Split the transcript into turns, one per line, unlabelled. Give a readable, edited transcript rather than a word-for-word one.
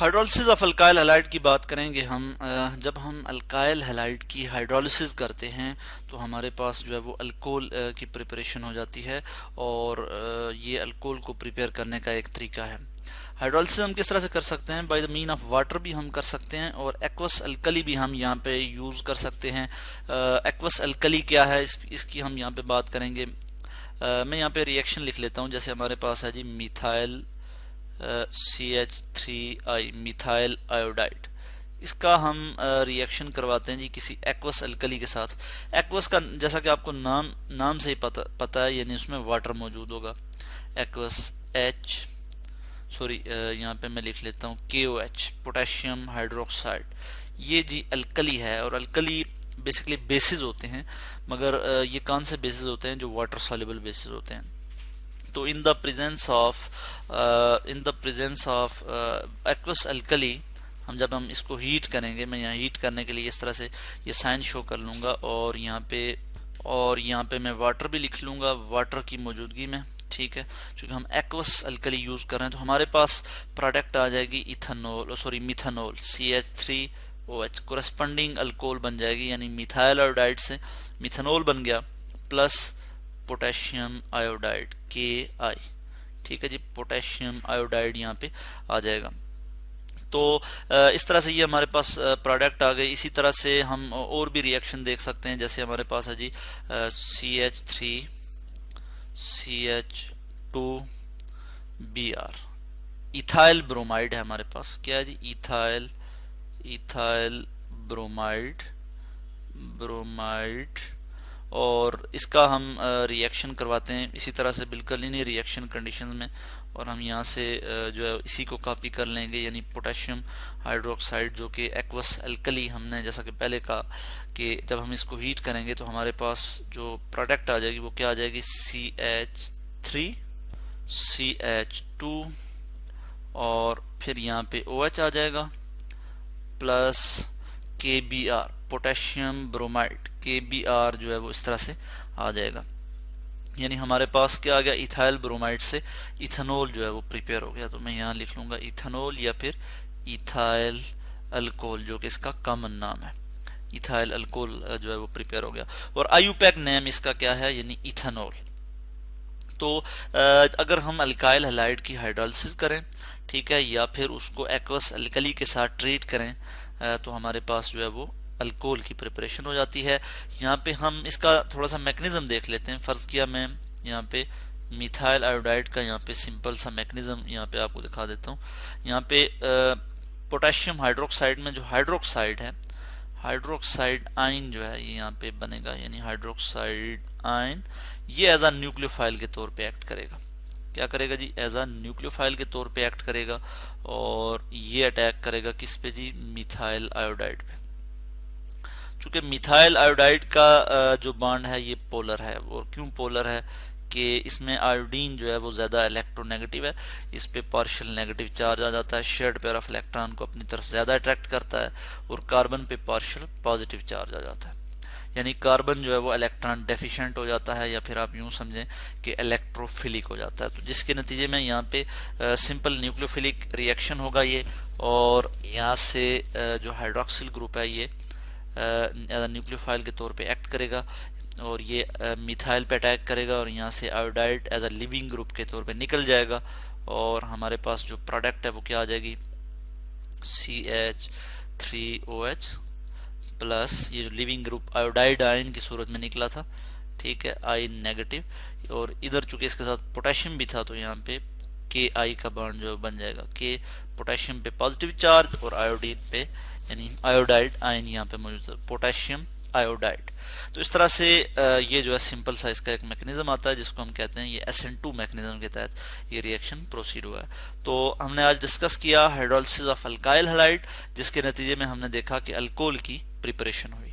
Hydrolysis of alkyl halide की बात करेंगे हम। जब हम अल्काइल हैलाइड की हाइड्रोलिसिस करते हैं तो हमारे पास जो है वो अल्कोहल की प्रिपरेशन हो जाती है, और ये अल्कोहल को प्रिपेयर करने का एक तरीका है। हाइड्रोलिसिस हम किस तरह से कर सकते हैं? By the mean of water भी हम कर सकते हैं, और एक्वस अल्कली भी हम यहाँ पे यूज कर सकते हैं। एक्वस अल्कली क्या है, इसकी हम यहाँ पे बात करेंगे। मैं यहाँ पे रिएक्शन लिख लेता हूँ। जैसे हमारे पास है जी मिथाइल CH3I मिथाइल आयोडाइड। इसका हम रिएक्शन करवाते हैं जी किसी एक्वस अल्कली के साथ। एक्वस का जैसा कि आपको नाम से ही पता है, यानी उसमें वाटर मौजूद होगा। एक्वस यहाँ पे मैं लिख लेता हूँ KOH, पोटेशियम हाइड्रोक्साइड। ये जी अल्कली है, और अल्कली बेसिकली बेसिस होते हैं, मगर ये कौन से बेसिस होते हैं? जो वाटर सॉल्युबल बेसिस होते हैं। तो in the presence of aqueous alkali जब हम इसको हीट करेंगे, मैं यहाँ हीट करने के लिए इस तरह से ये साइन शो कर लूँगा, और यहाँ पे मैं वाटर भी लिख लूँगा वाटर की मौजूदगी में। ठीक है, क्योंकि हम एक्वस अल्कली यूज कर रहे हैं, तो हमारे पास प्रोडक्ट आ जाएगी मिथानोल CH3OH। कोरेस्पॉन्डिंग अल्कोहल बन जाएगी, यानी मिथाइल आयोडाइड से मिथानोल बन गया, प्लस पोटेशियम आयोडाइड Ki। ठीक है जी, पोटेशियम आयोडाइड यहाँ पे आ जाएगा। तो इस तरह से ये हमारे पास प्रोडक्ट आ गए। इसी तरह से हम और भी रिएक्शन देख सकते हैं। जैसे हमारे पास है जी CH3CH2Br, इथाइल ब्रोमाइड है हमारे पास। क्या है जी? Ethyl bromide. और इसका हम रिएक्शन करवाते हैं इसी तरह से, बिल्कुल इन्हीं रिएक्शन कंडीशन में, और हम यहाँ से जो है इसी को कॉपी कर लेंगे, यानी पोटेशियम हाइड्रोक्साइड, जो कि एक्वस अल्कली हमने जैसा कि पहले कहा कि जब हम इसको हीट करेंगे तो हमारे पास जो प्रोडक्ट आ जाएगी वो क्या आ जाएगी? CH3CH2, और फिर यहाँ पे OH आ जाएगा, plus KBr, potassium bromide. KBr जो है वो इस तरह से आ जाएगा, यानी हमारे पास क्या आ गया? इथाइल ब्रोमाइड से इथेनॉल जो है वो प्रिपेयर हो गया। तो मैं यहाँ लिख लूंगा इथेनॉल या फिर इथाइल अल्कोहल, जो कि इसका कॉमन नाम है। इथाइल अल्कोहल जो है वो प्रिपेयर हो गया, और आईयूपैक नेम इसका क्या है? यानी इथेनॉल। तो अगर हम अल्काइल हैलाइड की हाइड्रोलिसिस करें, ठीक है, या फिर उसको एक्वस अल्कली के साथ ट्रीट करें, तो हमारे पास जो है वो अल्कोहल की प्रिपरेशन हो जाती है। यहाँ पे हम इसका थोड़ा सा मैकेनिज्म देख लेते हैं। फर्ज किया मैं यहाँ पे मिथाइल आयोडाइड का यहाँ पे सिंपल सा मैकेनिज्म यहाँ पे आपको दिखा देता हूँ। यहाँ पे पोटेशियम हाइड्रोक्साइड में जो हाइड्रोक्साइड है, हाइड्रोक्साइड आयन जो है ये यहाँ पे बनेगा, यानी हाइड्रोक्साइड आयन ये एज अ न्यूक्लियोफाइल के तौर पे एक्ट करेगा। क्या करेगा जी? एज अ न्यूक्लियोफाइल के तौर पे एक्ट करेगा, और ये अटैक करेगा किस पे जी? मिथाइल आयोडाइड पे। चूंकि मिथाइल आयोडाइड का जो बॉन्ड है ये पोलर है, और क्यों पोलर है? कि इसमें आयोडीन जो है वो ज्यादा इलेक्ट्रोनेगेटिव है, इस पे पार्शियल नेगेटिव चार्ज आ जाता है, शेयर्ड पेयर ऑफ इलेक्ट्रॉन को अपनी तरफ ज्यादा अट्रैक्ट करता है, और कार्बन पे पार्शियल पॉजिटिव चार्ज आ जाता है, यानी कार्बन जो है वो इलेक्ट्रॉन डेफिशिएंट हो जाता है, या फिर आप यूं समझें कि इलेक्ट्रोफिलिक हो जाता है। तो जिसके नतीजे में यहाँ पे सिंपल न्यूक्लियोफिलिक रिएक्शन होगा ये, और यहाँ से जो हाइड्रोक्सिल ग्रुप है ये न्यूक्लियोफाइल के तौर पे एक्ट करेगा, और ये मिथाइल पे अटैक करेगा, और यहाँ से iodide as a living group के तौर पे निकल जाएगा, और हमारे पास जो प्रोडक्ट है वो क्या आ जाएगी? CH3OH प्लस ये जो लिविंग ग्रुप आयोडाइड आयन की सूरत में निकला था, ठीक है, आई नेगेटिव, और इधर चूंकि इसके साथ पोटेशियम भी था तो यहाँ पे Ki का बॉन्ड जो बन जाएगा, K पोटेशियम पे पॉजिटिव चार्ज और आयोडीन पे, यानी आयोडाइड आयन यहाँ पे मौजूद है, पोटेशियम आयोडाइड। तो इस तरह से ये जो है सिंपल सा इसका एक मैकेनिज्म आता है, जिसको हम कहते हैं ये SN2 मैकेनिज्म के तहत ये रिएक्शन प्रोसीड हुआ है। तो हमने आज डिस्कस किया हाइड्रोलिसिस ऑफ अल्काइल हैलाइड, जिसके नतीजे में हमने देखा कि अल्कोहल की प्रिपरेशन हुई।